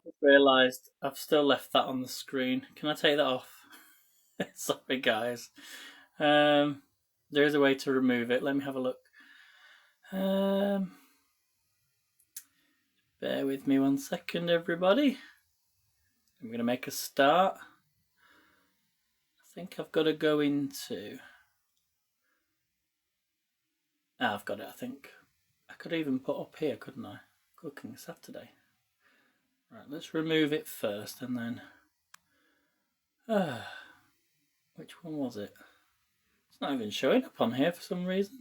just realised I've still left that on the screen. Can I take that off? Sorry, guys. There is a way to remove it. Let me have a look. Bear with me 1 second, everybody. I'm going to make a start. I think I've got to go into... I've got it, I think. I could even put up here, couldn't I? Cooking Saturday. Right, let's remove it first and then... which one was it? It's not even showing up on here for some reason.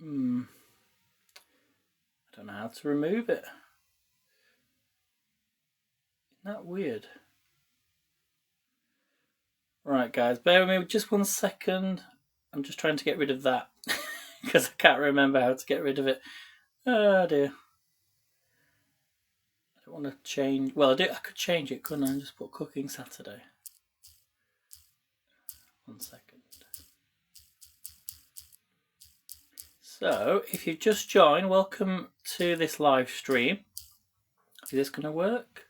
I don't know how to remove it. Isn't that weird? Right, guys, bear with me just 1 second. I'm just trying to get rid of that because I can't remember how to get rid of it. Oh dear. I don't want to change. Well, I could change it, couldn't I? Just put Cooking Saturday. 1 second. So, if you've just joined, welcome to this live stream. Is this going to work?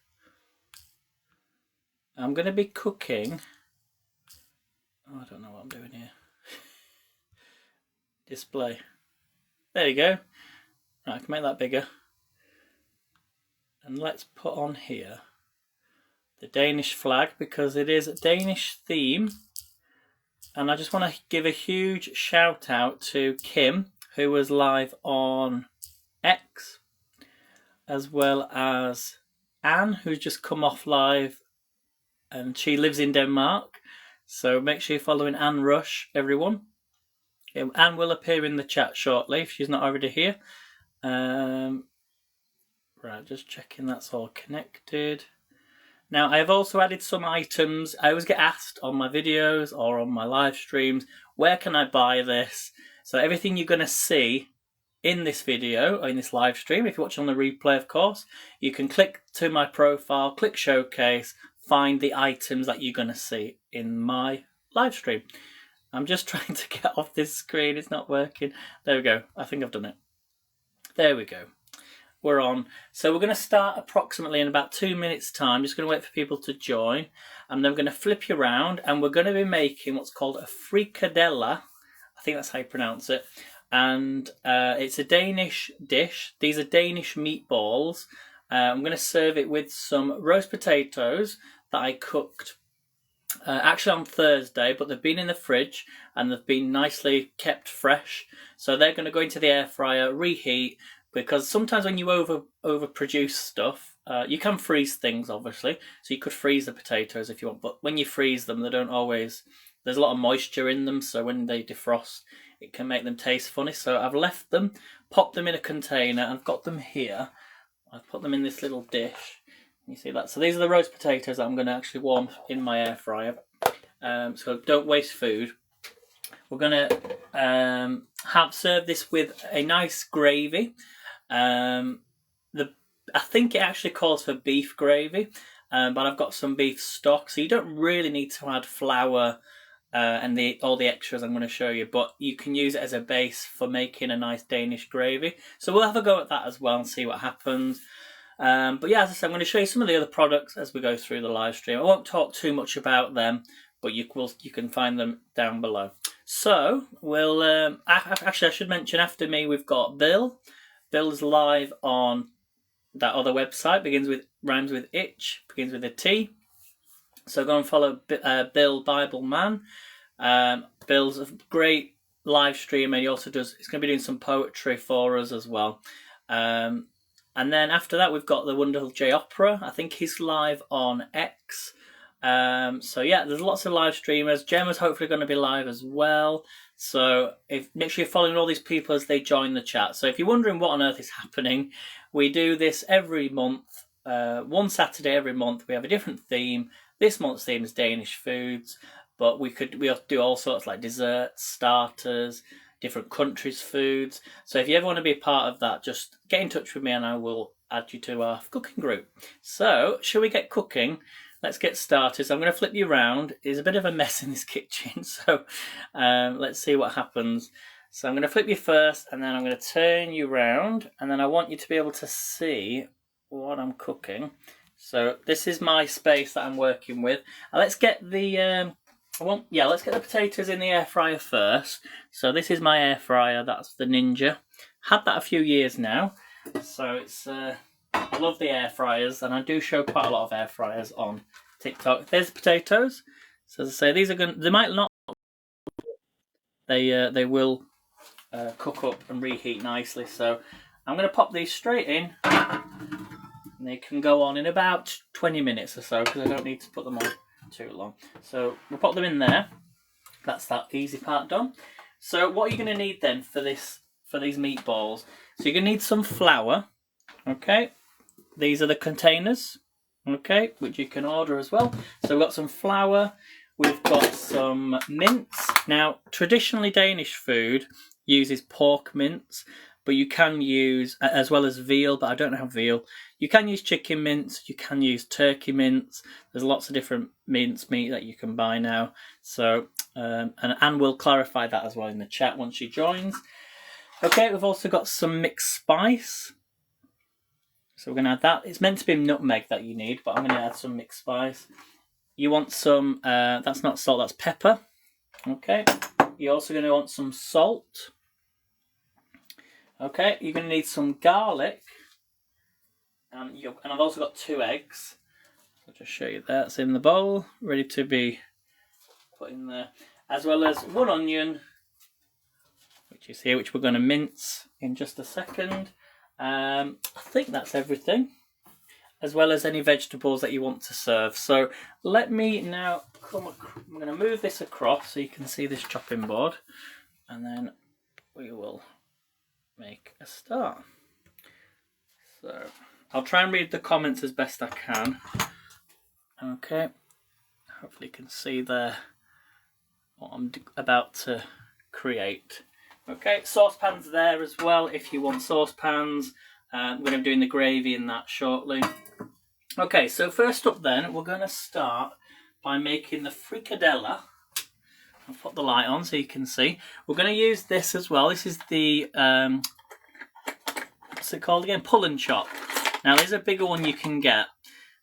I'm going to be cooking. Oh, I don't know what I'm doing here. Display. There you go. Right, I can make that bigger. And let's put on here the Danish flag because it is a Danish theme. And I just want to give a huge shout out to Kim, who was live on X, as well as Anne, who's just come off live, and she lives in Denmark. So make sure you're following Anne Rush, everyone. Anne will appear in the chat shortly if she's not already here. Right, just checking that's all connected. Now, I have also added some items. I always get asked on my videos or on my live streams, where can I buy this? So everything you're going to see in this video, or in this live stream, if you're watching on the replay, of course, you can click to my profile, click showcase, find the items that you're going to see in my live stream. I'm just trying to get off this screen. It's not working. There we go. I think I've done it. There we go. We're on. So we're going to start approximately in about 2 minutes' time. Just going to wait for people to join. And then we're going to flip you around. And we're going to be making what's called a Frikadeller. I think that's how you pronounce it. And it's a Danish dish. These are Danish meatballs. I'm going to serve it with some roast potatoes that I cooked actually on Thursday, but they've been in the fridge and they've been nicely kept fresh. So they're going to go into the air fryer, reheat, because sometimes when you overproduce stuff, you can freeze things, obviously. So you could freeze the potatoes if you want, but when you freeze them, they don't always, there's a lot of moisture in them, so when they defrost, it can make them taste funny. So I've left them, popped them in a container, I've got them here. I've put them in this little dish. You see that? So these are the roast potatoes that I'm going to actually warm in my air fryer. So don't waste food. We're going to serve this with a nice gravy. I think it actually calls for beef gravy, but I've got some beef stock. So you don't really need to add flour and all the extras I'm going to show you, but you can use it as a base for making a nice Danish gravy. So we'll have a go at that as well and see what happens. But yeah, as I said, I'm going to show you some of the other products as we go through the live stream. I won't talk too much about them, but you can find them down below. So we'll actually, I should mention after me we've got Bill. Bill's live on that other website. Rhymes with itch, begins with a T. So go and follow Bill Bible Man. Bill's a great live streamer. He also he's going to be doing some poetry for us as well. And then after that, we've got the wonderful J Opera. I think he's live on X. So yeah, there's lots of live streamers. Gemma's hopefully going to be live as well. So make sure you're following all these people as they join the chat. So if you're wondering what on earth is happening, we do this every month. One Saturday every month. We have a different theme. This month's theme is Danish foods, but we'll do all sorts like desserts, starters, different countries' foods. So if you ever want to be a part of that, just get in touch with me and I will add you to our cooking group. So, shall we get cooking? Let's get started. So I'm going to flip you around. There's a bit of a mess in this kitchen, so let's see what happens. So I'm going to flip you first, and then I'm going to turn you round, and then I want you to be able to see what I'm cooking. So this is my space that I'm working with. Let's get the let's get the potatoes in the air fryer first. So this is my air fryer. That's the Ninja. Had that a few years now, so it's I love the air fryers, and I do show quite a lot of air fryers on TikTok. There's the potatoes. So as I say, these are going. They might not. They will cook up and reheat nicely. So I'm going to pop these straight in, and they can go on in about 20 minutes or so because I don't need to put them on too long. So we'll pop them in there. That's that easy part done. So what are you going to need then for these meatballs? So you're going to need some flour. Okay, these are the containers. Okay, which you can order as well. So we've got some flour. We've got some mince. Now, traditionally Danish food uses pork mince, but you can use, as well as veal, but I don't have veal. You can use chicken mince, you can use turkey mince. There's lots of different mince meat that you can buy now. So, and Anne will clarify that as well in the chat once she joins. Okay, we've also got some mixed spice. So we're going to add that. It's meant to be nutmeg that you need, but I'm going to add some mixed spice. You want some, that's not salt, that's pepper. Okay. You're also going to want some salt. Okay. You're going to need some garlic. And I've also got 2 eggs. I'll just show you that. It's in the bowl, ready to be put in there. As well as 1 onion, which is here, which we're going to mince in just a second. I think that's everything. As well as any vegetables that you want to serve. So let me now I'm going to move this across so you can see this chopping board, and then we will make a start. So I'll try and read the comments as best I can. Okay, hopefully you can see there what I'm about to create. Okay, saucepans there as well if you want saucepans. We're going to be doing the gravy in that shortly. Okay, so first up then, we're going to start by making the frikadeller. I'll put the light on so you can see. We're going to use this as well. This is the, what's it called again? Pull and chop. Now, there's a bigger one you can get.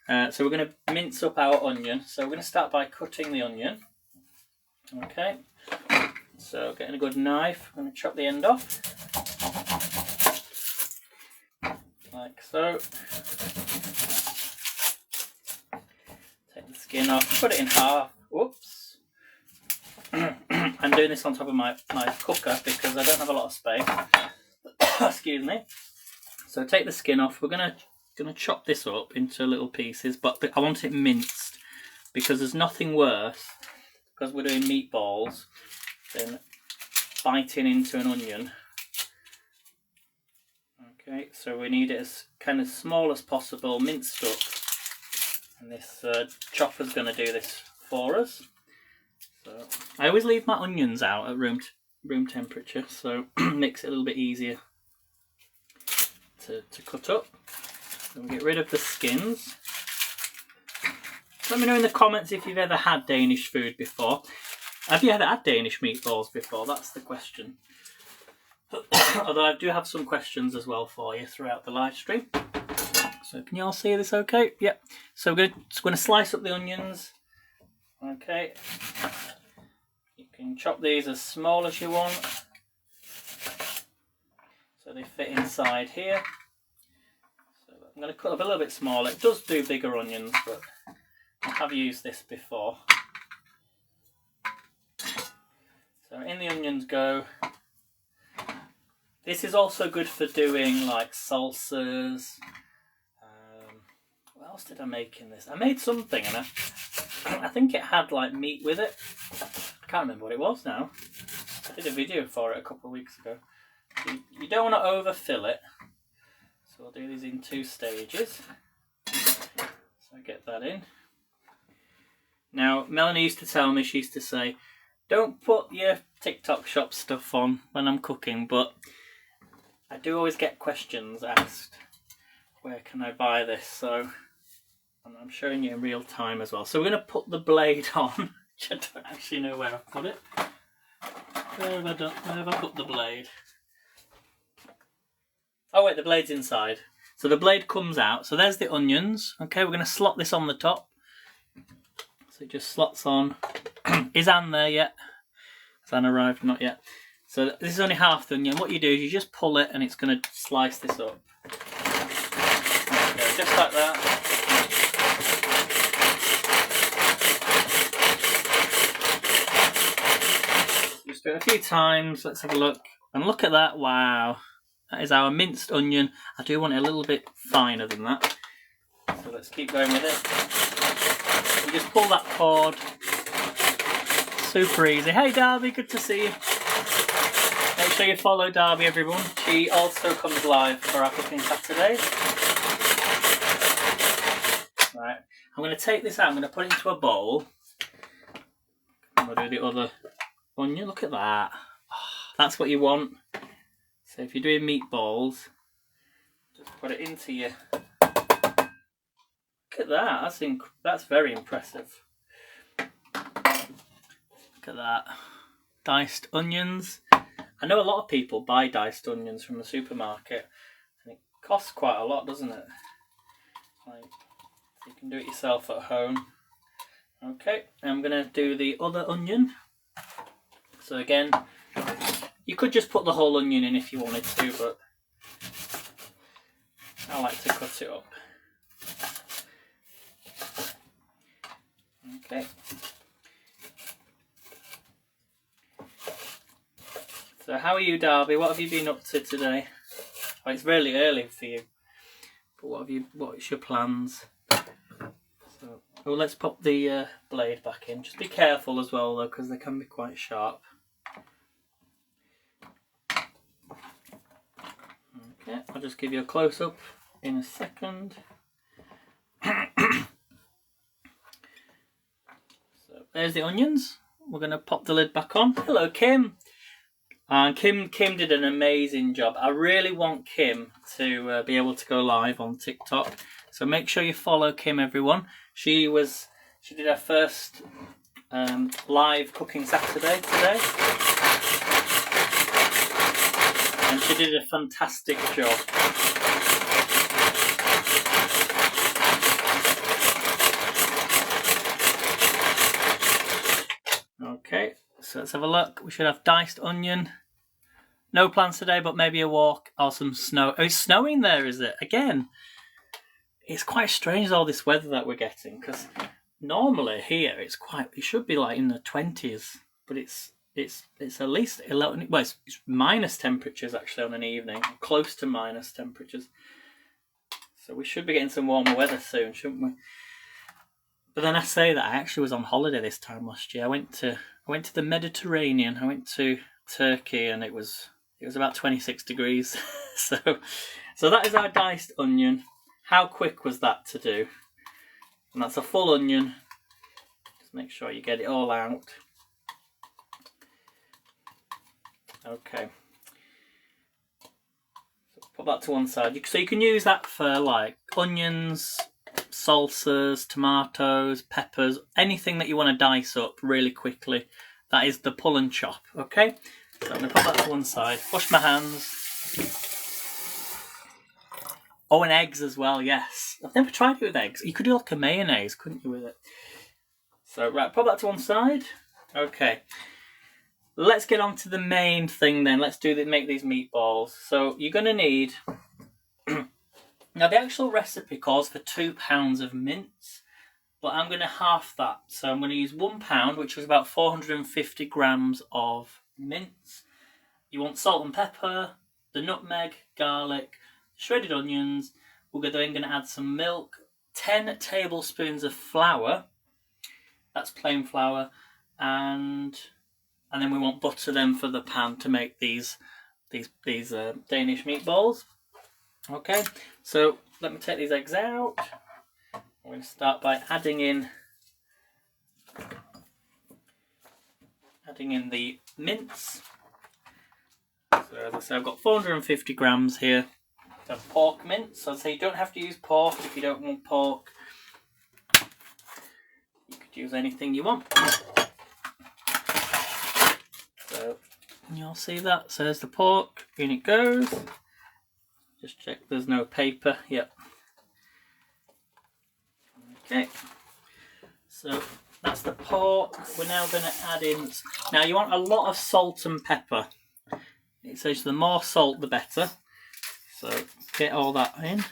So we're going to mince up our onion. So we're going to start by cutting the onion. Okay, so getting a good knife, I'm going to chop the end off. Like so. Take the skin off, cut it in half. Whoops. I'm doing this on top of my cooker because I don't have a lot of space. Excuse me. So take the skin off. We're gonna chop this up into little pieces, but I want it minced because there's nothing worse, because we're doing meatballs, than biting into an onion. Okay, so we need it as kind of small as possible, minced up, and this chopper's going to do this for us. So I always leave my onions out at room temperature, so it makes it a little bit easier to cut up. So we'll get rid of the skins. Let me know in the comments if you've ever had Danish food before. Have you ever had Danish meatballs before? That's the question. Although I do have some questions as well for you throughout the live stream. So can you all see this okay? Yep. So we're going to slice up the onions. Okay. You can chop these as small as you want, so they fit inside here. So I'm going to cut up a little bit smaller. It does do bigger onions, but I have used this before. So in the onions go. This is also good for doing like salsas. What else did I make in this? I made something and I think it had like meat with it. I can't remember what it was now. I did a video for it a couple of weeks ago. You don't want to overfill it. So we'll do these in 2 stages. So get that in. Now, Melanie used to tell me, she used to say, don't put your TikTok shop stuff on when I'm cooking, but I do always get questions asked, where can I buy this? So I'm showing you in real time as well. So we're going to put the blade on, which I don't actually know where I've put it. Where have I done? Where have I put the blade? Oh wait, the blade's inside. So the blade comes out. So there's the onions. Okay, we're going to slot this on the top. So it just slots on. Is Anne there yet? Has Anne arrived? Not yet. So this is only half the onion. What you do is you just pull it and it's going to slice this up. Okay, just like that. Just do it a few times. Let's have a look. And look at that. Wow. That is our minced onion. I do want it a little bit finer than that. So let's keep going with it. You just pull that cord. Super easy. Hey Darby, good to see you. Make sure you follow Darby, everyone. She also comes live for our Cooking Saturdays. Right, I'm going to take this out. I'm going to put it into a bowl. I'm going to do the other onion. Look at that. Oh, that's what you want. So if you're doing meatballs, just put it into your... Look at that. That's very impressive. Look at that. Diced onions. I know a lot of people buy diced onions from the supermarket, and it costs quite a lot, doesn't it? Like, you can do it yourself at home. Okay, I'm going to do the other onion. So again, you could just put the whole onion in if you wanted to, but I like to cut it up. Okay. So how are you, Darby? What have you been up to today? Oh, it's really early for you. But what's your plans? So, well, let's pop the blade back in. Just be careful as well, though, because they can be quite sharp. Okay, I'll just give you a close-up in a second. So there's the onions. We're going to pop the lid back on. Hello, Kim. And Kim did an amazing job. I really want Kim to be able to go live on TikTok. So make sure you follow Kim, everyone. She did her first live Cooking Saturday today. And she did a fantastic job. Okay, so let's have a look. We should have diced onion. No plans today, but maybe a walk or some snow. Oh, it's snowing there, is it? Again, it's quite strange all this weather that we're getting, because normally here it should be like in the 20s, but it's at least 11. Well, it's minus temperatures actually on an evening, close to minus temperatures. So we should be getting some warmer weather soon, shouldn't we? But then I say that I actually was on holiday this time last year. I went to the Mediterranean. I went to Turkey, and it was about 26 degrees. so that is our diced onion. How quick was that to do? And that's a full onion. Just make sure you get it all out. Okay. So put that to one side. So you can use that for like onions, salsas, tomatoes, peppers, anything that you want to dice up really quickly. That is the pull and chop, okay? So I'm going to put that to one side. Wash my hands. Oh, and eggs as well, yes. I've never tried it with eggs. You could do like a mayonnaise, couldn't you, with it? So, right, put that to one side. Okay. Let's get on to the main thing then. Let's make these meatballs. So, you're going to need... Now, the actual recipe calls for 2 pounds of mince, but I'm going to half that. So I'm going to use 1 pound, which is about 450 grams of mince. You want salt and pepper, the nutmeg, garlic, shredded onions. We're then going to add some milk, 10 tablespoons of flour. That's plain flour. And then we want butter then for the pan to make these Danish meatballs. Okay, so let me take these eggs out. I'm going to start by adding in the mince. So as I say, I've got 450 grams here of pork mince. So I'd say you don't have to use pork if you don't want pork. You could use anything you want. So And you'll see that says the pork, in it goes. Just check there's no paper. Yep. Okay. So that's the pork. We're now going to add in. Now you want a lot of salt and pepper. It says the more salt the better. So get all that in.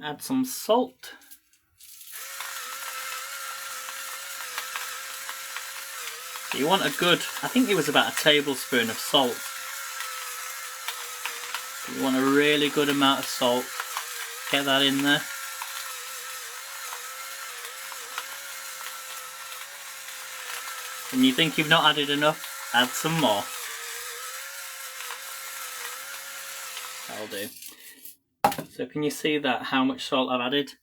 Add some salt. So you want a good, I think it was about a tablespoon of salt. So you want a really good amount of salt. Get that in there. And you think you've not added enough, add some more. That'll do. So can you see that, how much salt I've added?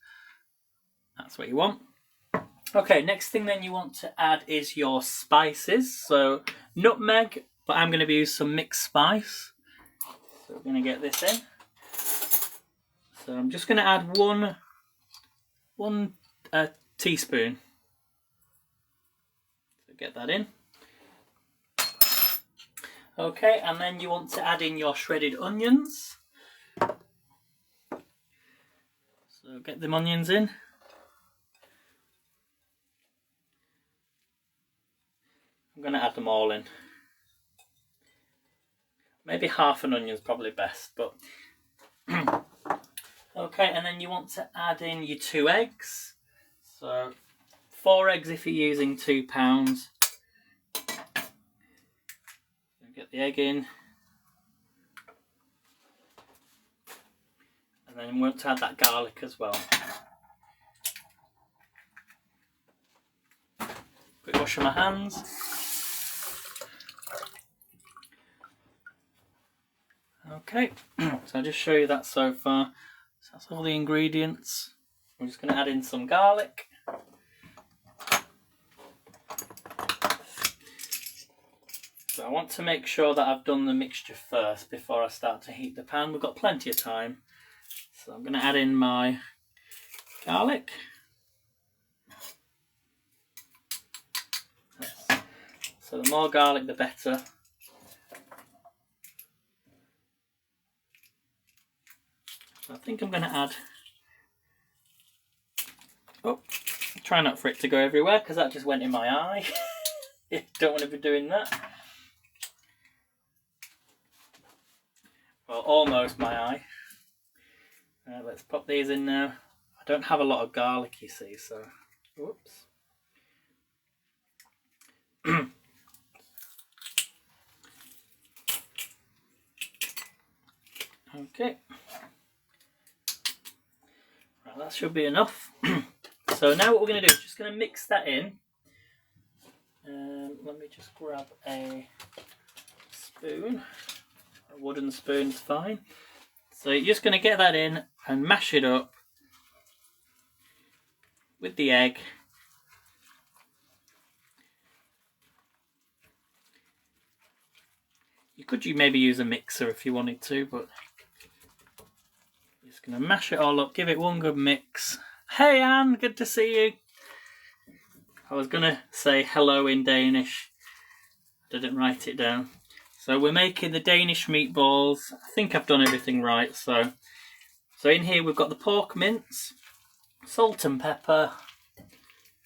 That's what you want. Okay, next thing then you want to add is your spices. So nutmeg, but I'm going to use some mixed spice. So we're going to get this in. So I'm just going to add one teaspoon. So get that in. Okay, and then you want to add in your shredded onions. So get them onions in. I'm going to add them all in. Maybe half an onion is probably best, but okay, and then you want to add in your 2 eggs. So 4 eggs if you're using 2 pounds. Get the egg in. And then we want to add that garlic as well. Quick wash of my hands. Okay, so I'll just show you that so far. So that's all the ingredients. I'm just going to add in some garlic. So I want to make sure that I've done the mixture first before I start to heat the pan. We've got plenty of time. So I'm going to add in my garlic. So the more garlic the better. So I think I'm going to add, try not for it to go everywhere because that just went in my eye. You don't want to be doing that. Well, almost my eye. Let's pop these in now. I don't have a lot of garlic, you see, so whoops. Okay. Right, that should be enough. So now what we're going to do is just going to mix that in. Let me just grab a spoon. A wooden spoon's fine. So you're just going to get that in and mash it up with the egg. You could maybe use a mixer if you wanted to, but just going to mash it all up, give it one good mix. Hey Anne, good to see you. I was going to say hello in Danish. I didn't write it down. So we're making the Danish meatballs. I think I've done everything right. So in here we've got the pork mince, salt and pepper,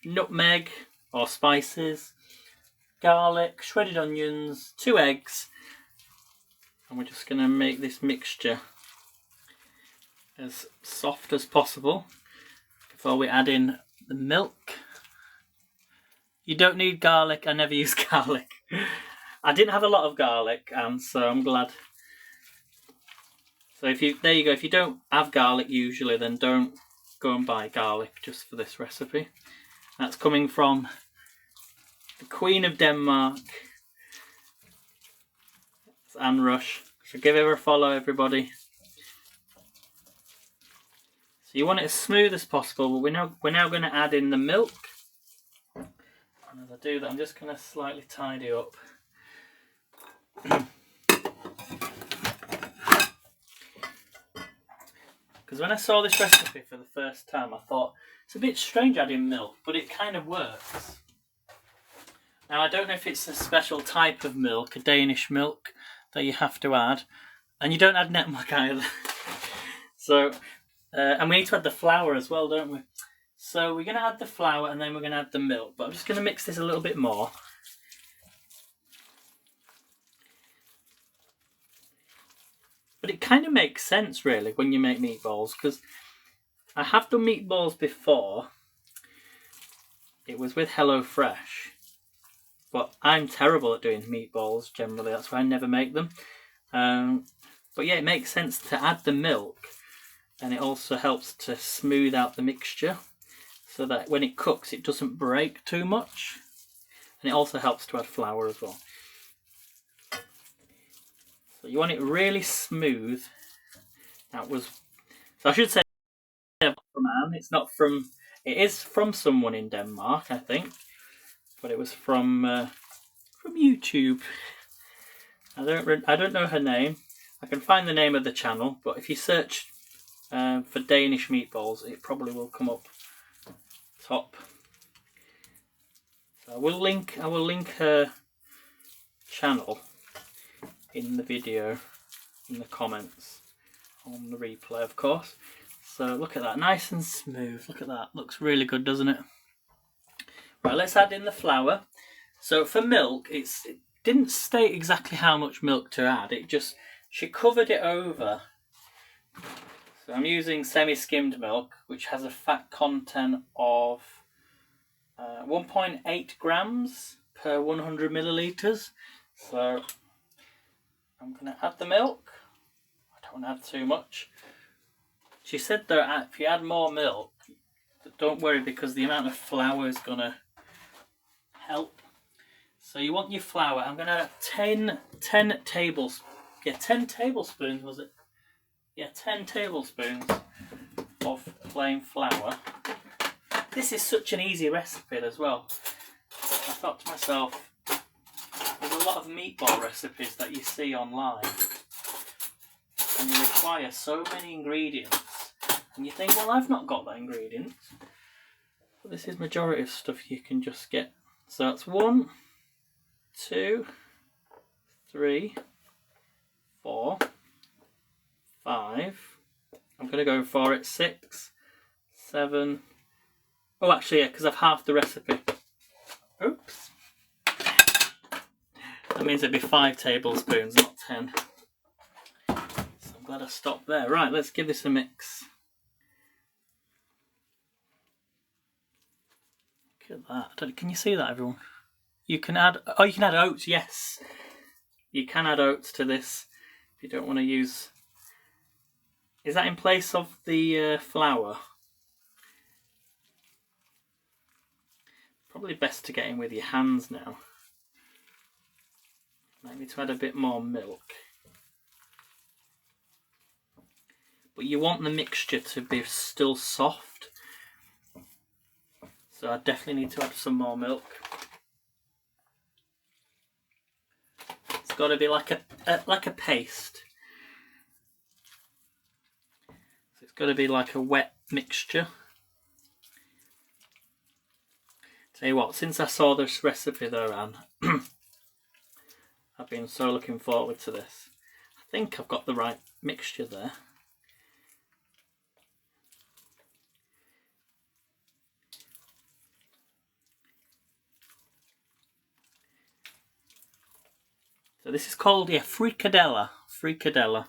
nutmeg or spices, garlic, shredded onions, 2 eggs. And we're just going to make this mixture as soft as possible before we add in the milk. You don't need garlic. I never use garlic. I didn't have a lot of garlic, and so I'm glad. So there you go. If you don't have garlic usually, then don't go and buy garlic just for this recipe. That's coming from the Queen of Denmark. It's Anne Rush. So give her a follow, everybody. So you want it as smooth as possible, but we're now going to add in the milk. And as I do that, I'm just going to slightly tidy up. Because when I saw this recipe for the first time, I thought It's a bit strange adding milk, but it kind of works. Now I don't know if it's a special type of milk, a Danish milk, that you have to add. And you don't add net milk either. So, and we need to add the flour as well, don't we? So we're going to add the flour and then we're going to add the milk. But I'm just going to mix this a little bit more. But it kind of makes sense, really, when you make meatballs, because I have done meatballs before. It was with HelloFresh. But I'm terrible at doing meatballs, generally. That's why I never make them. But yeah, it makes sense to add the milk. And it also helps to smooth out the mixture, so that when it cooks, it doesn't break too much. And it also helps to add flour as well. So you want it really smooth. So I should say from Anne. It's not from. It is from someone in Denmark, I think, but it was from YouTube. I don't know her name. I can find the name of the channel, but if you search for Danish meatballs, it probably will come up top. So I will link her channel in the video, in the comments, on the replay, of course. So look at that, nice and smooth. Look at that, looks really good, doesn't it? Right, let's add in the flour. So for milk, it didn't state exactly how much milk to add. She covered it over. So I'm using semi-skimmed milk, which has a fat content of 1.8 grams per 100 millilitres. So I'm going to add the milk. I don't want to add too much. She said though, if you add more milk, don't worry, because the amount of flour is going to help. So you want your flour. I'm going to add 10 tablespoons. Yeah, 10 tablespoons was it? Yeah, 10 tablespoons of plain flour. This is such an easy recipe as well. I thought to myself, there's a lot of meatball recipes that you see online, and you require so many ingredients, and you think, well, I've not got that ingredient. But this is majority of stuff you can just get. So that's 1, 2, 3, 4, 5. I'm going to go for it. 6, 7. Oh, actually, yeah, because I've halved the recipe. Oops. That means it'd be 5 tablespoons, not 10. So I'm glad I stopped there. Right, let's give this a mix. Look at that. Can you see that, everyone? You can add oats, yes. You can add oats to this if you don't want to use. Is that in place of the flour? Probably best to get in with your hands now. Maybe to add a bit more milk. But you want the mixture to be still soft. So I definitely need to add some more milk. It's got to be like a paste. So it's got to be like a wet mixture. Tell you what, since I saw this recipe there, Anne, I've been so looking forward to this. I think I've got the right mixture there. So this is called, yeah, Frikadeller. Frikadeller.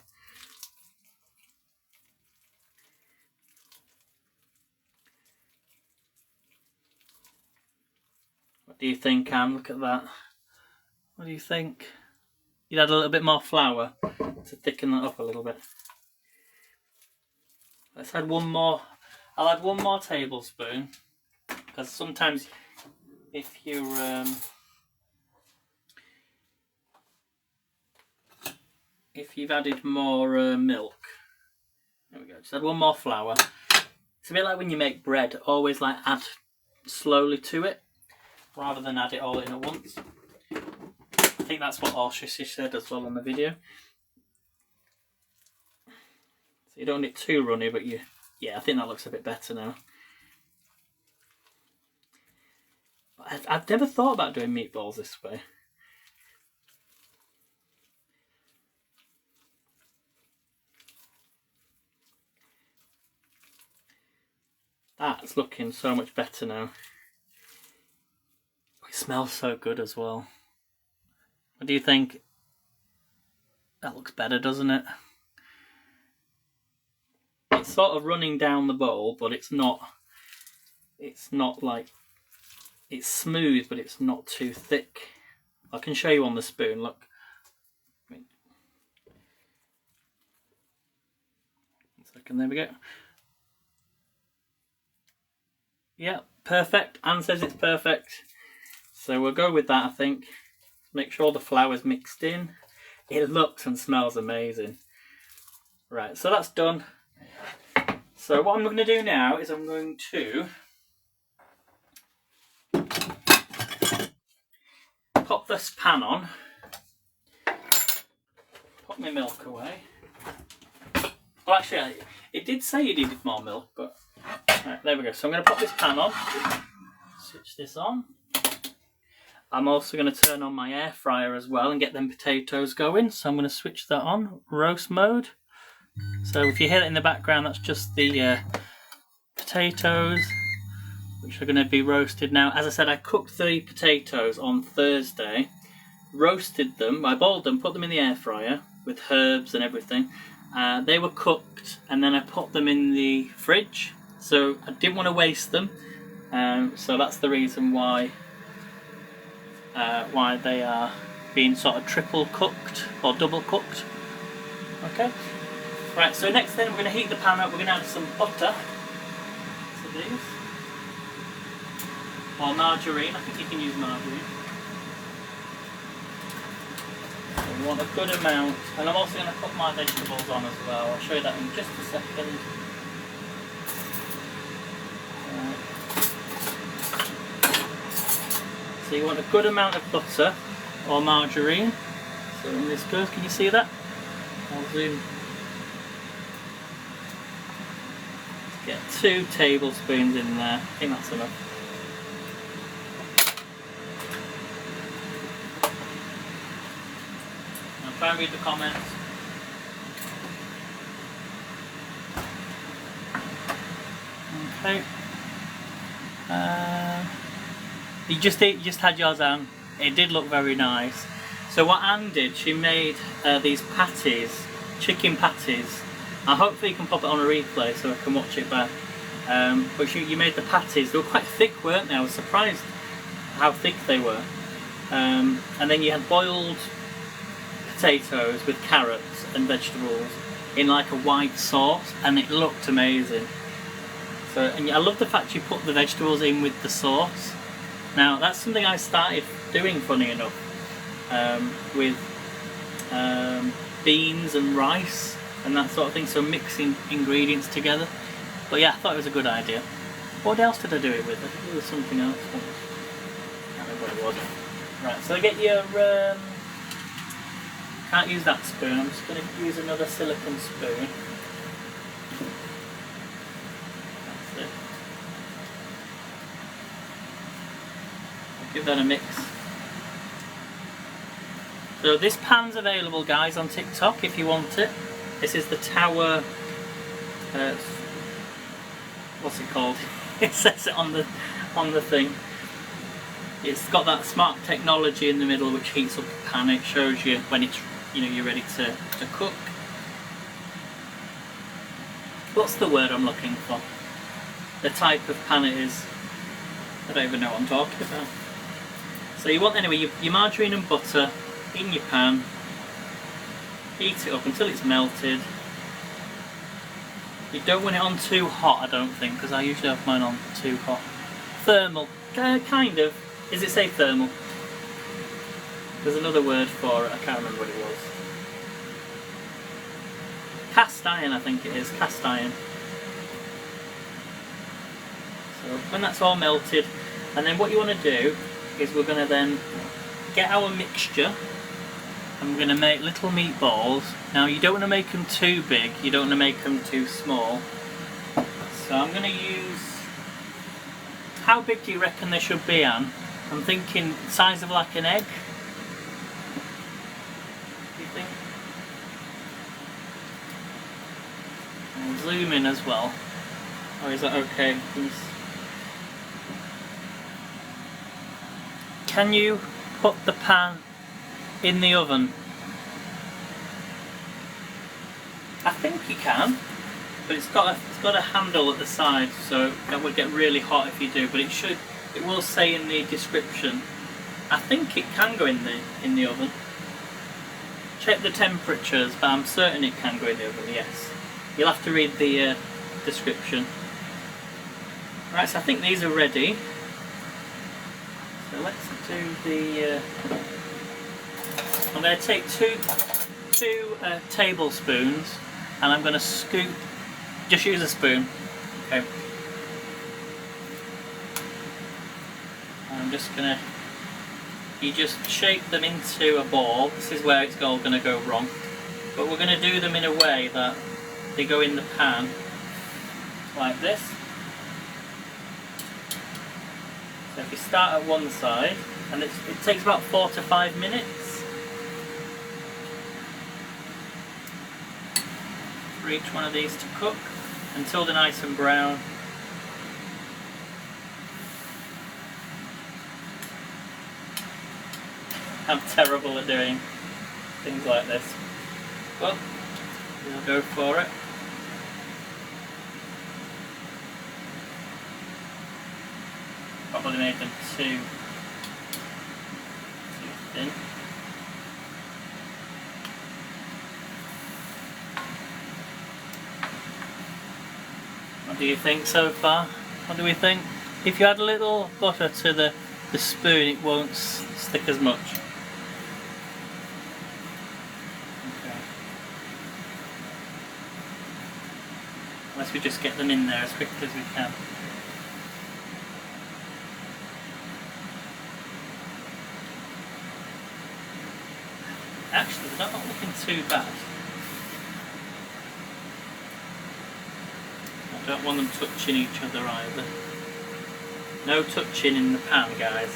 What do you think, Anne? Look at that. What do you think? You'd add a little bit more flour to thicken that up a little bit. Let's add one more. I'll add 1 more tablespoon, because sometimes if you've added more milk, there we go. Just add 1 more flour. It's a bit like when you make bread. Always like add slowly to it, rather than add it all in at once. I think that's what Orsha said as well in the video. So you don't want it too runny, but yeah, I think that looks a bit better now. I've never thought about doing meatballs this way. That's looking so much better now. It smells so good as well. What do you think? That looks better, doesn't it? It's sort of running down the bowl, but it's not like, it's smooth, but it's not too thick. I can show you on the spoon, look. One second, there we go. Yeah, perfect. Anne says it's perfect. So we'll go with that, I think. Make sure the flour's mixed in. It looks and smells amazing. Right, so that's done. So what I'm going to do now is I'm going to pop this pan on. Put my milk away. Well, actually, it did say you needed more milk, but... Right, there we go. So I'm going to pop this pan on. Switch this on. I'm also going to turn on my air fryer as well and get them potatoes going. So I'm going to switch that on, roast mode. So if you hear it in the background, that's just the potatoes, which are going to be roasted now. As I said, I cooked the potatoes on Thursday, roasted them, I boiled them, put them in the air fryer with herbs and everything. They were cooked and then I put them in the fridge. So I didn't want to waste them. So that's the reason why they are being sort of triple cooked or double cooked. Okay. Right, so next then we're going to heat the pan up. We're going to add some butter to these. Or margarine, I think you can use margarine. So we want a good amount. And I'm also going to put my vegetables on as well. I'll show you that in just a second. So you want a good amount of butter or margarine. So in this goes, can you see that? I'll zoom. Get 2 tablespoons in there. I think that's enough. I'll try and read the comments. Okay. You just had yours on. It did look very nice. So what Anne did, she made these patties, chicken patties. Hopefully you can pop it on a replay so I can watch it back. But you made the patties. They were quite thick, weren't they? I was surprised how thick they were. And then you had boiled potatoes with carrots and vegetables in like a white sauce, and it looked amazing. So, and I love the fact you put the vegetables in with the sauce. Now that's something I started doing, funny enough, with beans and rice and that sort of thing, so mixing ingredients together. But yeah, I thought it was a good idea. What else did I do it with? I think there was something else. I can't remember what it was. Right, so get your... can't use that spoon, I'm just going to use another silicone spoon. That's it. I'll give that a mix. So this pan's available, guys, on TikTok if you want it. This is the Tower, what's it called? It says it on the thing. It's got that smart technology in the middle which heats up the pan. It shows you when it's, you're ready to cook. What's the word I'm looking for? The type of pan it is. I don't even know what I'm talking about. So you want, anyway, your margarine and butter in your pan. Heat it up until it's melted. You don't want it on too hot, I don't think, because I usually have mine on too hot. Thermal, kind of. Does it say thermal? There's another word for it, I can't remember what it was. Cast iron, I think it is, cast iron. So when that's all melted, and then what you want to do is we're going to then get our mixture. And we're going to make little meatballs. Now you don't want to make them too big, you don't want to make them too small. So I'm going to use... How big do you reckon they should be, Anne? I'm thinking size of like an egg. Do you think? I'll zoom in as well. Or is that okay? Can you put the pan in the oven? I think you can, but it's got a handle at the side, so that would get really hot if you do. But it will say in the description. I think it can go in the oven. Check the temperatures, but I'm certain it can go in the oven. Yes, you'll have to read the description. Right, so I think these are ready. So let's do the. I'm going to take two tablespoons, and I'm going to scoop. Just use a spoon. Okay. I'm just going to. You just shape them into a ball. This is where it's all going to go wrong, but we're going to do them in a way that they go in the pan like this. So if you start at one side, and it takes about 4 to 5 minutes for each one of these to cook until they're nice and brown. I'm terrible at doing things like this, but we'll go for it. Probably made them too thin. What do you think so far? What do we think? If you add a little butter to the spoon, it won't stick as much. Okay. Unless we just get them in there as quickly as we can. Actually, they're not looking too bad. I don't want them touching each other either. No touching in the pan, guys.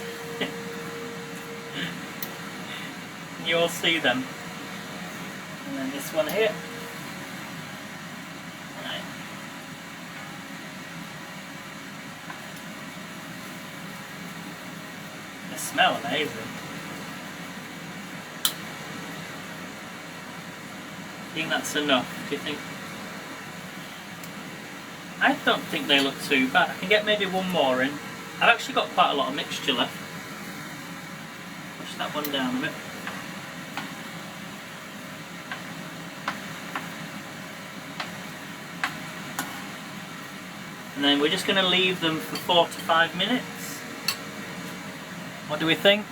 You all see them. And then this one here. Right. They smell amazing. Do you think that's enough? Do you think? I don't think they look too bad. I can get maybe one more in. I've actually got quite a lot of mixture left. Push that one down a bit. And then we're just going to leave them for 4 to 5 minutes. What do we think?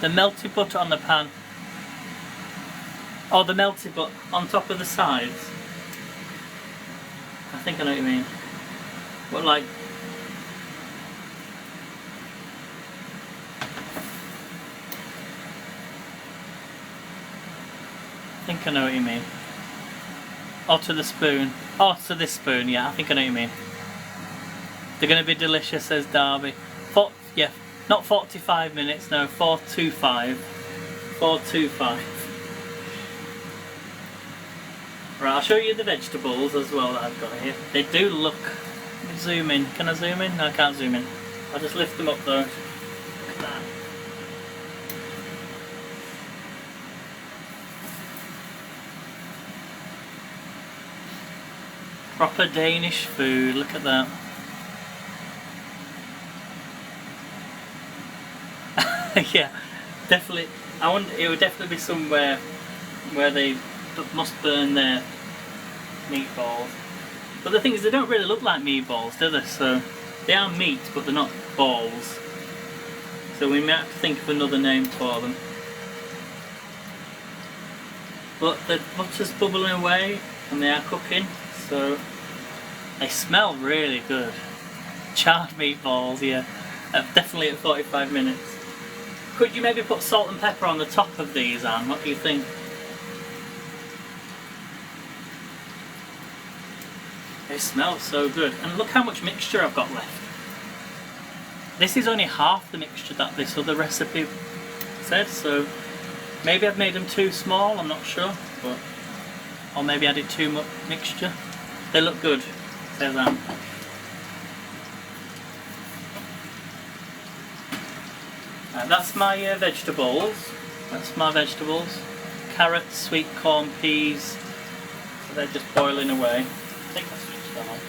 The melted butter on the pan. Oh, the melted butter on top of the sides. I think I know what you mean. What, like? I think I know what you mean. Oh, to the spoon. Oh, to this spoon, yeah, I think I know what you mean. They're going to be delicious, says Darby. Yeah, not 45 minutes, no, 425. 425. Right, I'll show you the vegetables as well that I've got here. They do look... Let me zoom in. Can I zoom in? No, I can't zoom in. I'll just lift them up though. Look at that. Proper Danish food, look at that. Yeah, definitely. I wonder, it would definitely be somewhere where they must burn their meatballs. But the thing is, they don't really look like meatballs, do they? So they are meat, but they're not balls. So we might have to think of another name for them. But the butter's bubbling away and they are cooking, so they smell really good. Charred meatballs, yeah. Definitely at 45 minutes. Could you maybe put salt and pepper on the top of these, Anne? What do you think? They smell so good. And look how much mixture I've got left. This is only half the mixture that this other recipe said, so maybe I've made them too small, I'm not sure, but or maybe I did too much mixture. They look good, says Anne. That's my vegetables. That's my vegetables. Carrots, sweet corn, peas. So they're just boiling away. I think I switched that on.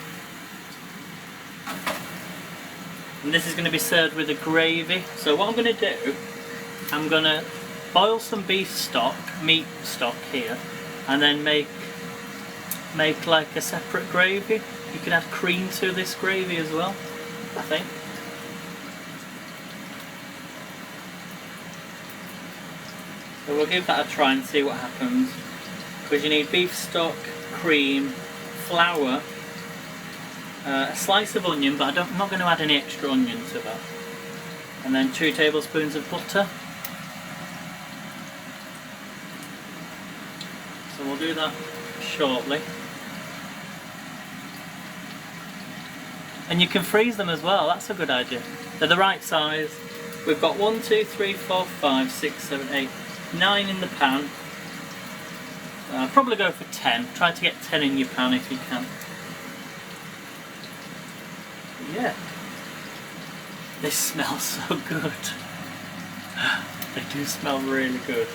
And this is going to be served with a gravy. So what I'm going to do, I'm going to boil some beef stock, meat stock here, and then make like a separate gravy. You can add cream to this gravy as well, I think. So we'll give that a try and see what happens. Because you need beef stock, cream, flour, a slice of onion, but I'm not going to add any extra onion to that. And then 2 tablespoons of butter. So we'll do that shortly. And you can freeze them as well, that's a good idea. They're the right size. We've got 1, 2, 3, 4, 5, 6, 7, 8, 9 in the pan. I'll probably go for 10. Try to get 10 in your pan if you can. Yeah. They smell so good. They do smell really good.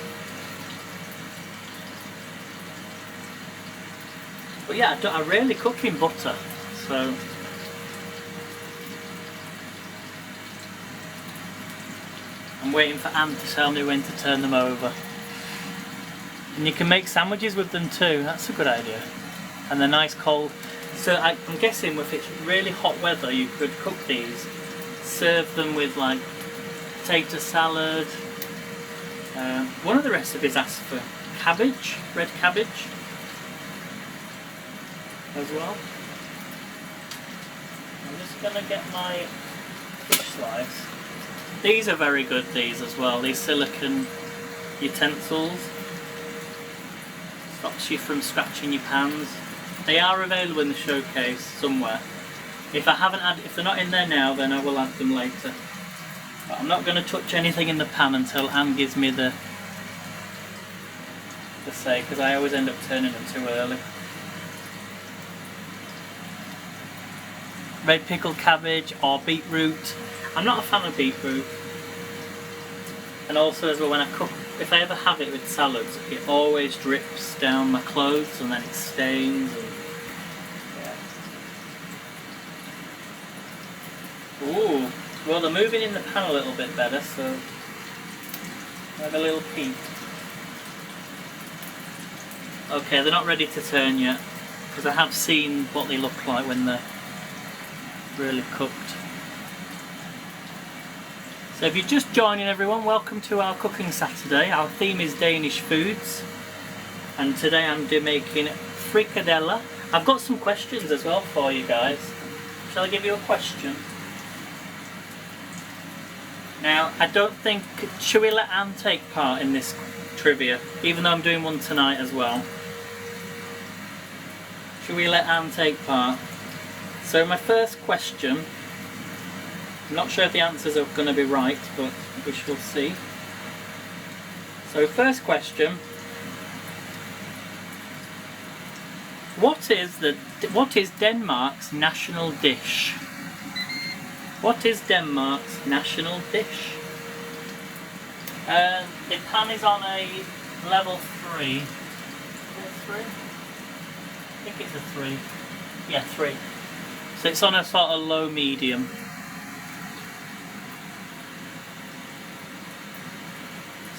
But yeah, I rarely cook in butter, so I'm waiting for Anne to tell me when to turn them over. And you can make sandwiches with them too, that's a good idea. And they're nice cold. So I'm guessing if it's really hot weather you could cook these, serve them with like potato salad. One of the recipes asks for cabbage, red cabbage as well. I'm just going to get my fish slice. These are very good, these as well, these silicone utensils. Stops you from scratching your pans. They are available in the showcase somewhere. If they're not in there now, then I will add them later. But I'm not going to touch anything in the pan until Anne gives me the say, because I always end up turning them too early. Red pickled cabbage or beetroot. I'm not a fan of beetroot. And also as well, when I cook, if I ever have it with salads, it always drips down my clothes and then it stains. And, yeah. Ooh, well they're moving in the pan a little bit better, so have a little peek. Okay, they're not ready to turn yet, because I have seen what they look like when they're really cooked. So if you're just joining everyone, welcome to our cooking Saturday. Our theme is Danish foods, and today I'm making Frikadeller. I've got some questions as well for you guys. Shall I give you a question? Now, I don't think, should we let Anne take part in this trivia, even though I'm doing one tonight as well? Should we let Anne take part? So my first question, I'm not sure if the answers are going to be right, but we shall see. So first question, what is Denmark's national dish? What is Denmark's national dish? The pan is on a level 3. Is it 3? I think it's a 3. Yeah, 3. So it's on a sort of low medium.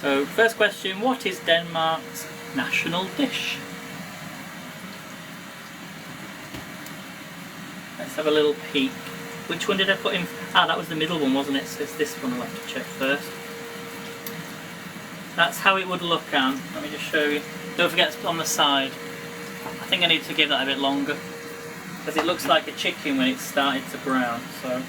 So first question, what is Denmark's national dish? Let's have a little peek. Which one did I put in? Ah, that was the middle one, wasn't it? So it's this one I'll have to check first. That's how it would look, Anne. Let me just show you. Don't forget it's on the side. I think I need to give that a bit longer, because it looks like a chicken when it's started to brown, so.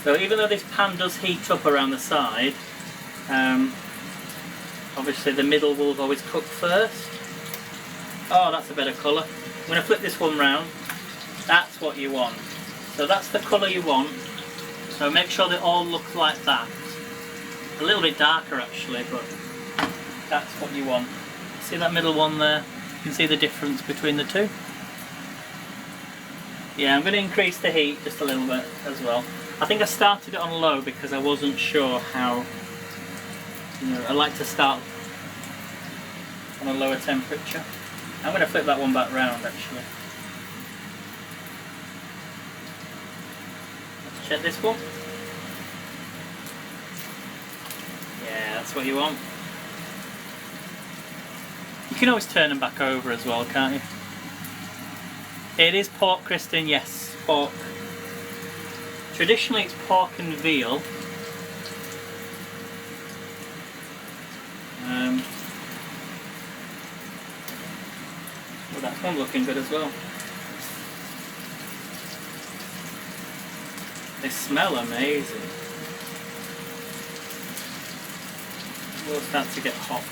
So even though this pan does heat up around the side, Obviously the middle will always cook first. Oh, that's a better colour. I'm going to flip this one round. That's what you want. So that's the colour you want. So make sure they all look like that. A little bit darker actually, but that's what you want. See that middle one there? You can see the difference between the two. Yeah, I'm going to increase the heat just a little bit as well. I think I started it on low because I wasn't sure how, I like to start on a lower temperature. I'm going to flip that one back round actually. Let's check this one. Yeah, that's what you want. You can always turn them back over as well, can't you? It is pork, Kristen, yes, pork. Traditionally it's pork and veal. Well, that one looking good as well. They smell amazing. We'll start to get hot.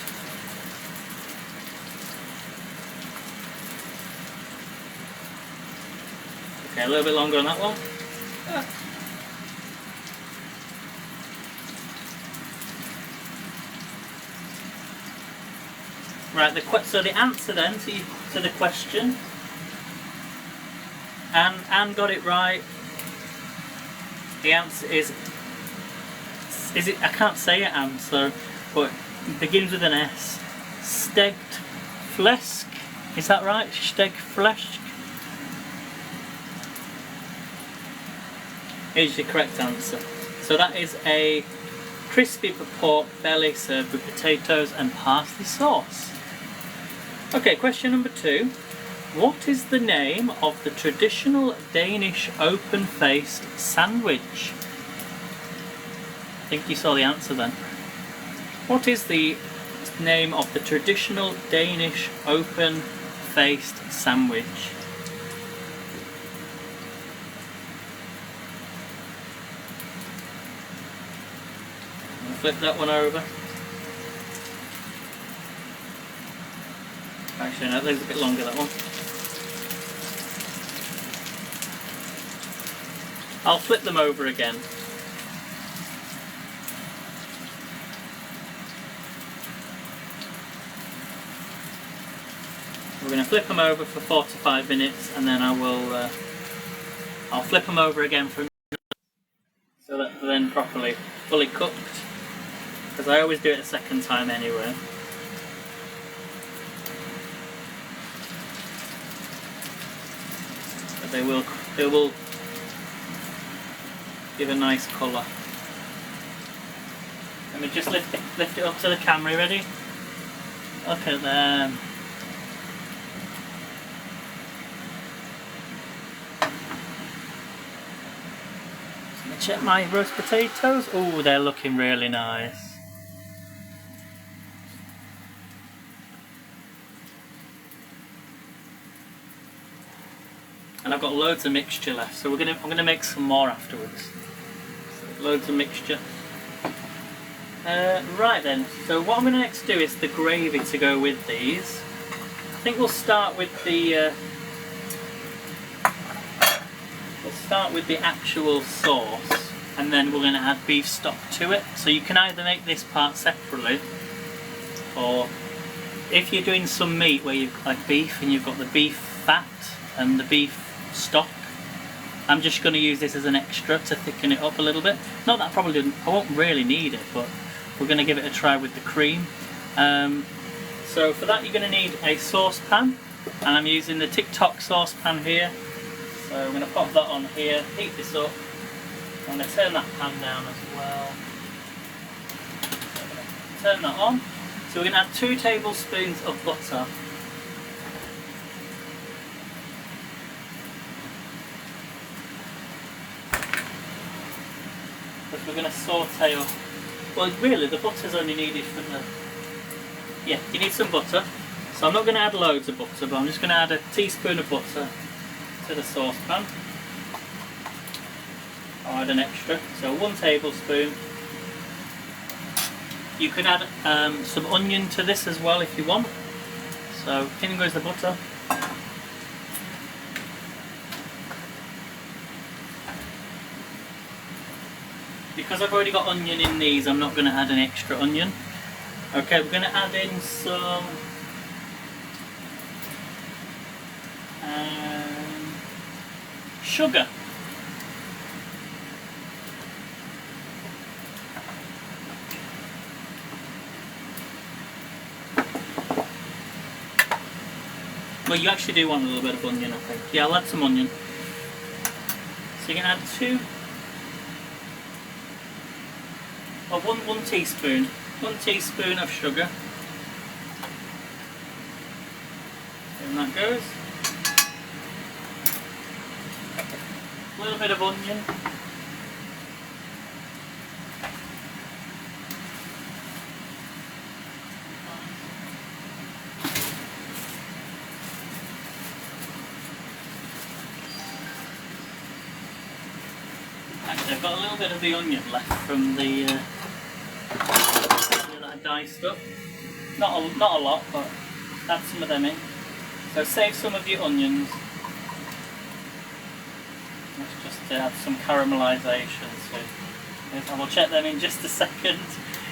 Okay, a little bit longer on that one. Right, so the answer then to the question, Anne got it right. The answer is it? I can't say it, Anne, so, but it begins with an S. Steged fläsk. Is that right? Steged fläsk is the correct answer. So that is a crispy pork belly served with potatoes and parsley sauce. Okay, question number 2. What is the name of the traditional Danish open-faced sandwich? I think you saw the answer then. What is the name of the traditional Danish open-faced sandwich? I'll flip that one over. Actually, no, there's a bit longer, that one. I'll flip them over again. We're going to flip them over for 4 to 5 minutes, and then I'll flip them over again so that they're then fully cooked, because I always do it a second time anyway. But they will give a nice colour. Let me just lift it up to the camera. Ready? Look at them. Let me check my roast potatoes. Oh, they're looking really nice. And I've got loads of mixture left, so I'm gonna make some more afterwards. So, loads of mixture. Right then, so what I'm going to next do is the gravy to go with these. I think we'll start with the actual sauce, and then we're going to add beef stock to it. So you can either make this part separately, or if you're doing some meat where you've got like beef and you've got the beef fat and the beef stock, I'm just going to use this as an extra to thicken it up a little bit. Not that I won't really need it, but we're going to give it a try with the cream. So for that you're going to need a saucepan, and I'm using the TikTok saucepan here. So I'm going to pop that on here, heat this up. I'm going to turn that pan down as well. So I'm going to turn that on. So we're going to add 2 tablespoons of butter. Because we're going to saute up. Well, really, the butter's only needed for the... Yeah, you need some butter. So I'm not going to add loads of butter, but I'm just going to add a teaspoon of butter to the saucepan. I'll add an extra, so 1 tablespoon. You could add some onion to this as well if you want. So in goes the butter. Because I've already got onion in these, I'm not going to add an extra onion. Okay, we're going to add in some sugar. Well, you actually do want a little bit of onion, I think. Yeah, I'll add some onion. So you can add one teaspoon. 1 teaspoon of sugar. And that goes. A little bit of onion. Actually, I've got a little bit of the onion left from the that I diced up. Not a lot, but add some of them in. So save some of your onions. Let's just add some caramelisation. So I will check them in just a second.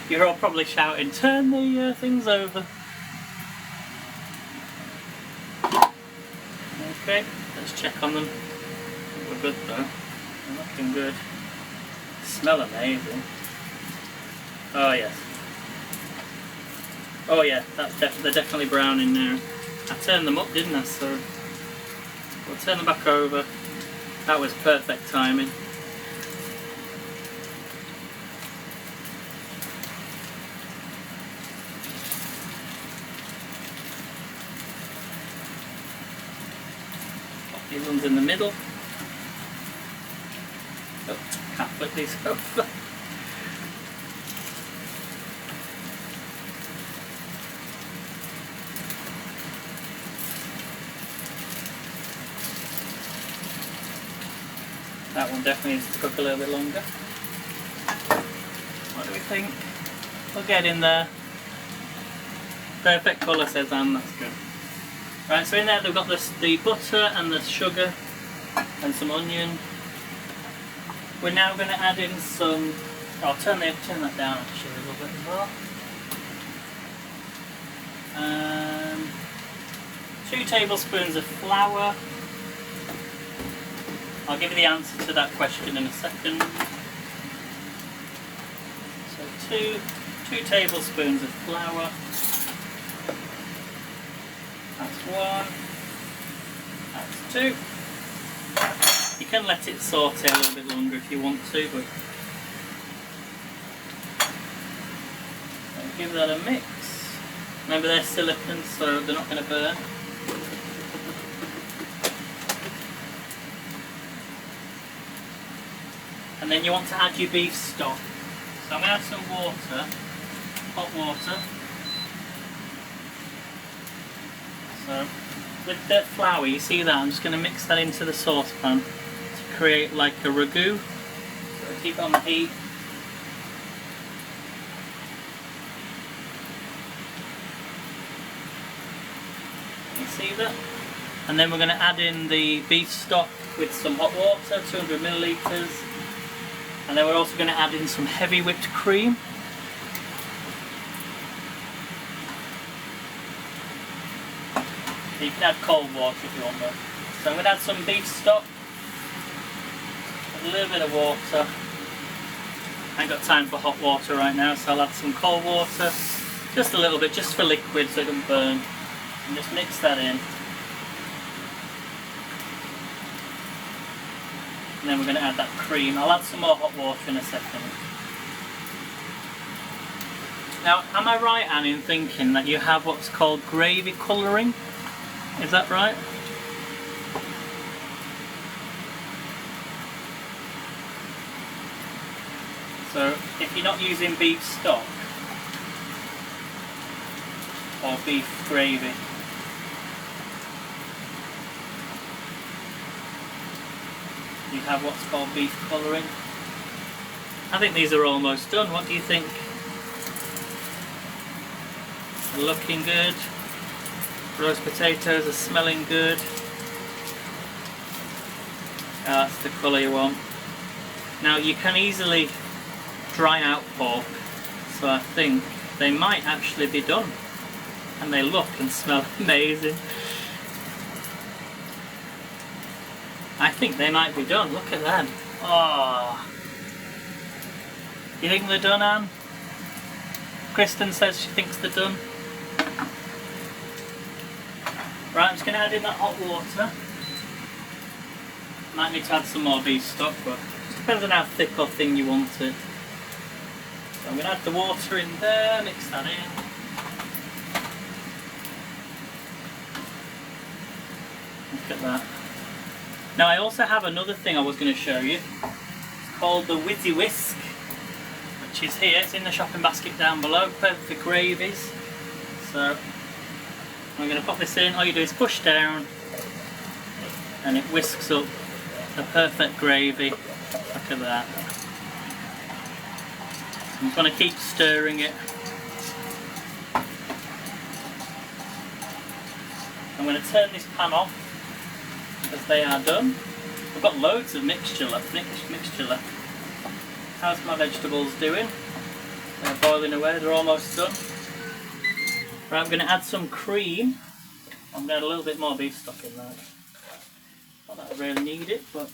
You're all probably shouting, turn the things over. Okay, let's check on them. We're good though. They're looking good. Smell amazing. Oh yes. Oh yeah, they're definitely brown in now. I turned them up, didn't I? So we'll turn them back over. That was perfect timing. Pop these ones in the middle. Oh, can't flip these over. That one definitely needs to cook a little bit longer. What do we think? We'll get in there. Perfect colour, says Anne, that's good. Right, so in there they've got the butter and the sugar and some onion. We're now going to add in some, I'll turn that down actually a little bit as well. 2 tablespoons of flour. I'll give you the answer to that question in a second. So 2 tablespoons of flour. That's 1. That's 2. You can let it saute a little bit longer if you want to, but give that a mix. Remember they're silicone, so they're not going to burn. And then you want to add your beef stock. So I'm going to add some water, hot water. So with the flour, you see that? I'm just going to mix that into the saucepan to create like a ragu. So keep it on the heat. You see that? And then we're going to add in the beef stock with some hot water, 200 millilitres. And then we're also going to add in some heavy whipped cream. You can add cold water if you want that. So I'm going to add some beef stock, a little bit of water. I ain't got time for hot water right now, so I'll add some cold water, just a little bit, just for liquid so it doesn't burn. And just mix that in. And then we're going to add that cream. I'll add some more hot water in a second. Now, am I right, Anne, in thinking that you have what's called gravy colouring? Is that right? So, if you're not using beef stock or beef gravy, you have what's called beef colouring. I think these are almost done. What do you think? looking good. Roast potatoes are smelling good. That's the colour you want. Now you can easily dry out pork, so I think they might actually be done. And they look and smell amazing. I think they might be done. Look at them. Oh. You think they're done, Anne? Kristen says she thinks they're done. Right, I'm just going to add in that hot water. Might need to add some more beef stock, but it depends on how thick or thin you want it. So I'm going to add the water in there, mix that in. Look at that. Now I also have another thing I was going to show you. It's called the Whizzy Whisk, which is here. It's in the shopping basket down below, perfect for gravies. So I'm going to pop this in. All you do is push down and it whisks up a perfect gravy. Look at that. I'm just going to keep stirring it. I'm going to turn this pan off as they are done. I've got loads of mixture left. How's my vegetables doing? They're boiling away, they're almost done. Right, I'm going to add some cream. I'm going to add a little bit more beef stock in there. Not that I really need it, but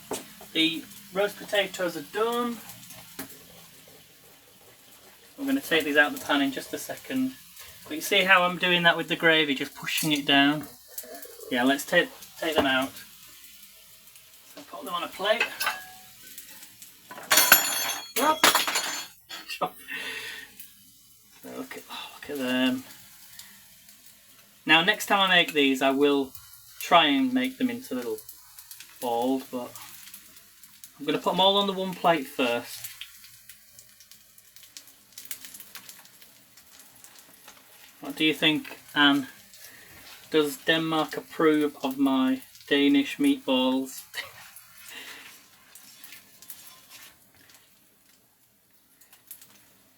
the roast potatoes are done. I'm going to take these out of the pan in just a second. But you see how I'm doing that with the gravy, just pushing it down? Yeah, let's take them out. So put them on a plate. So look at them. Now next time I make these I will try and make them into little balls, but I'm going to put them all on the one plate first. What do you think, Anne? Does Denmark approve of my Danish meatballs?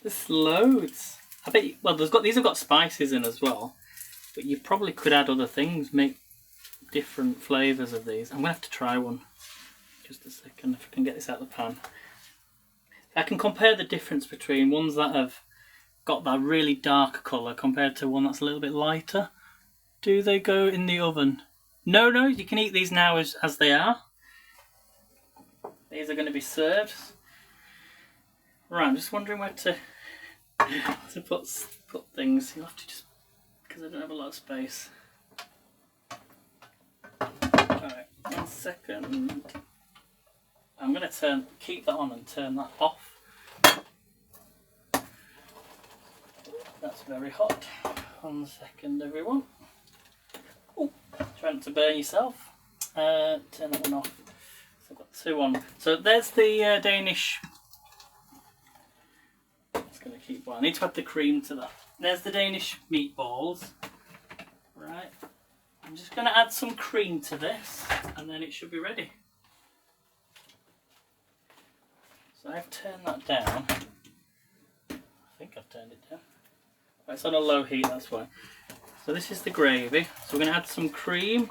There's loads. I bet you, well, these have got spices in as well, but you probably could add other things, make different flavours of these. I'm going to have to try one. Just a second, if I can get this out of the pan. I can compare the difference between ones that have got that really dark colour compared to one that's a little bit lighter. Do they go in the oven? No, you can eat these now as they are. These are going to be served. Right, I'm just wondering where to put things. You'll have to just, because I don't have a lot of space. Alright, 1 second. I'm going to keep that on and turn that off. That's very hot. 1 second, everyone. Oh, try not to burn yourself. Turn that one off. So I've got 2 on. So there's the Danish. It's going to keep well. I need to add the cream to that. There's the Danish meatballs. Right. I'm just going to add some cream to this, and then it should be ready. So I've turned that down. I think I've turned it down. It's on a low heat, that's why. So this is the gravy. So we're going to add some cream.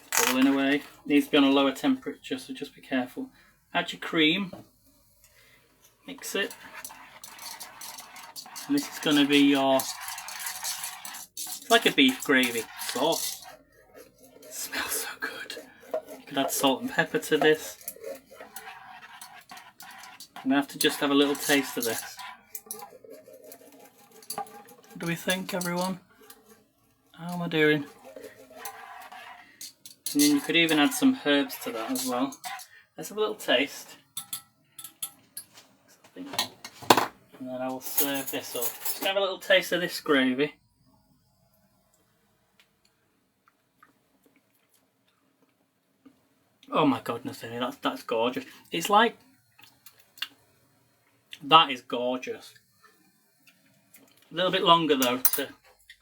It's boiling away. It needs to be on a lower temperature, so just be careful. Add your cream. Mix it. And this is going to be your... It's like a beef gravy sauce. It smells so good. You could add salt and pepper to this. I'm going to have to just have a little taste of this. What do we think, everyone? How am I doing? And then you could even add some herbs to that as well. Let's have a little taste. And then I will serve this up. Just have a little taste of this gravy. Oh my goodness, that's gorgeous. It's like... That is gorgeous. A little bit longer though, because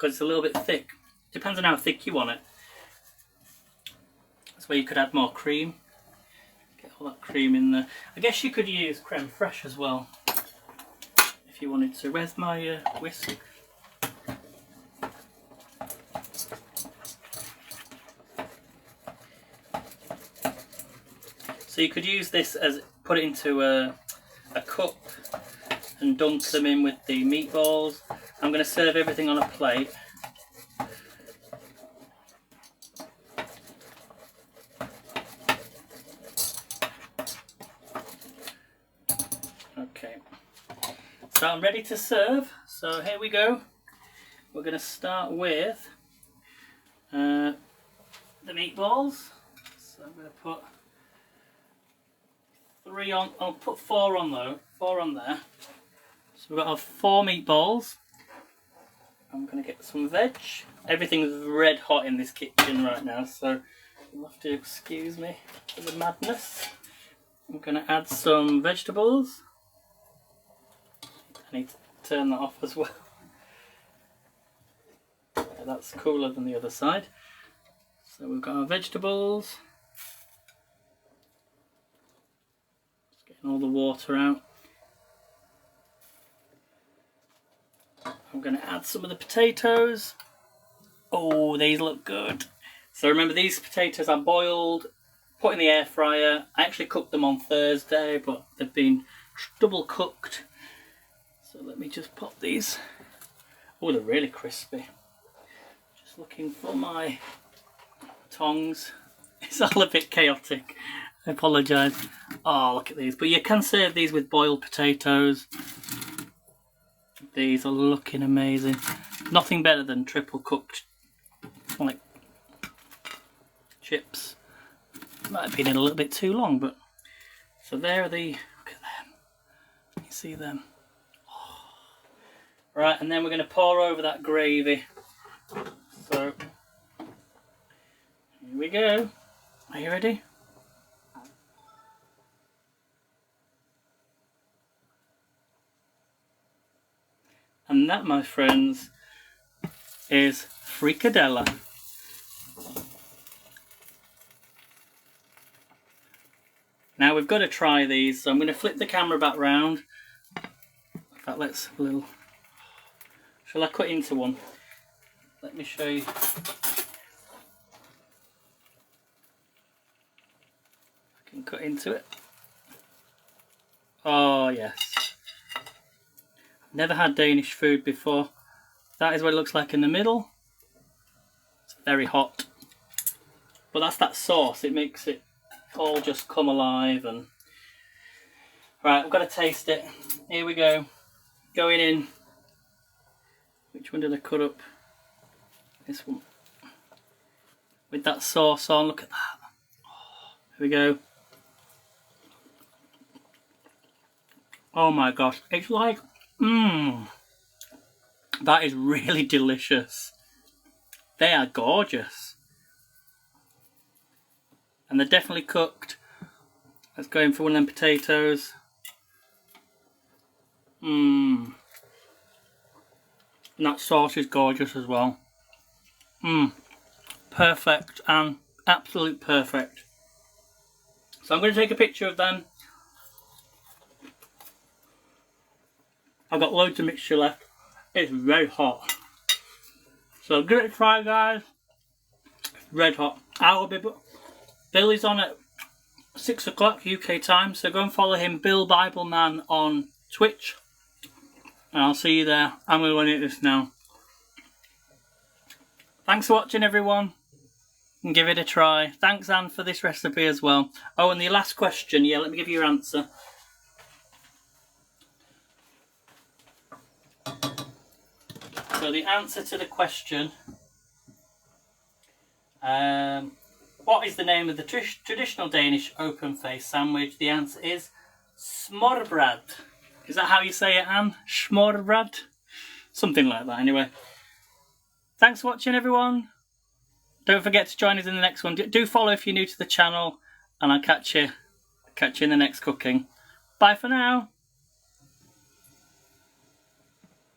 it's a little bit thick. Depends on how thick you want it. That's where you could add more cream. Get all that cream in there. I guess you could use creme fraiche as well, if you wanted to. Where's my whisk? So you could use this as, put it into a cup and dunk them in with the meatballs. I'm going to serve everything on a plate. Okay, so I'm ready to serve. So here we go. We're going to start with the meatballs. So I'm going to put 3 on. I'll put 4 on though. 4 on there. So we've got our 4 meatballs. I'm going to get some veg. Everything's red hot in this kitchen right now, so you'll have to excuse me for the madness. I'm going to add some vegetables. I need to turn that off as well. Yeah, that's cooler than the other side. So we've got our vegetables. Just getting all the water out. I'm going to add some of the potatoes. Oh, these look good. So remember, these potatoes are boiled, put in the air fryer. I actually cooked them on Thursday, but they've been double cooked. So let me just pop these. Oh, they're really crispy. Just looking for my tongs. It's all a bit chaotic. I apologise. Oh, look at these. But you can serve these with boiled potatoes. These are looking amazing. Nothing better than triple cooked, like, chips. Might have been in a little bit too long, but so there are the. Look at them. You see them? Oh. Right, and then we're going to pour over that gravy. So here we go. Are you ready? And that, my friends, is Frikadeller. Now we've got to try these, so I'm going to flip the camera back round. In fact, let's a little. Shall I cut into one? Let me show you. I can cut into it. Oh yes. Never had Danish food before. That is what it looks like in the middle. It's very hot. But that's that sauce. It makes it all just come alive. And right, I've got to taste it. Here we go. Going in. Which one did I cut up? This one. With that sauce on. Look at that. Oh, here we go. Oh my gosh. It's like... that is really delicious. They are gorgeous. And they're definitely cooked. Let's go in for one of them potatoes. And that sauce is gorgeous as well. Perfect, and absolute perfect. So I'm going to take a picture of them. I've got loads of mixture left. It's very hot. So give it a try, guys. Red hot. I will be... Billy's on at 6 o'clock UK time, so go and follow him, Bill Bibleman, on Twitch. And I'll see you there. I'm going to eat this now. Thanks for watching, everyone. And give it a try. Thanks, Anne, for this recipe as well. Oh, and the last question. Yeah, let me give you your answer. So the answer to the question, what is the name of the traditional Danish open-faced sandwich? The answer is smørrebrød. Is that how you say it, Anne? Smørrebrød? Something like that, anyway. Thanks for watching, everyone. Don't forget to join us in the next one. Do follow if you're new to the channel, and I'll catch you in the next cooking. Bye for now.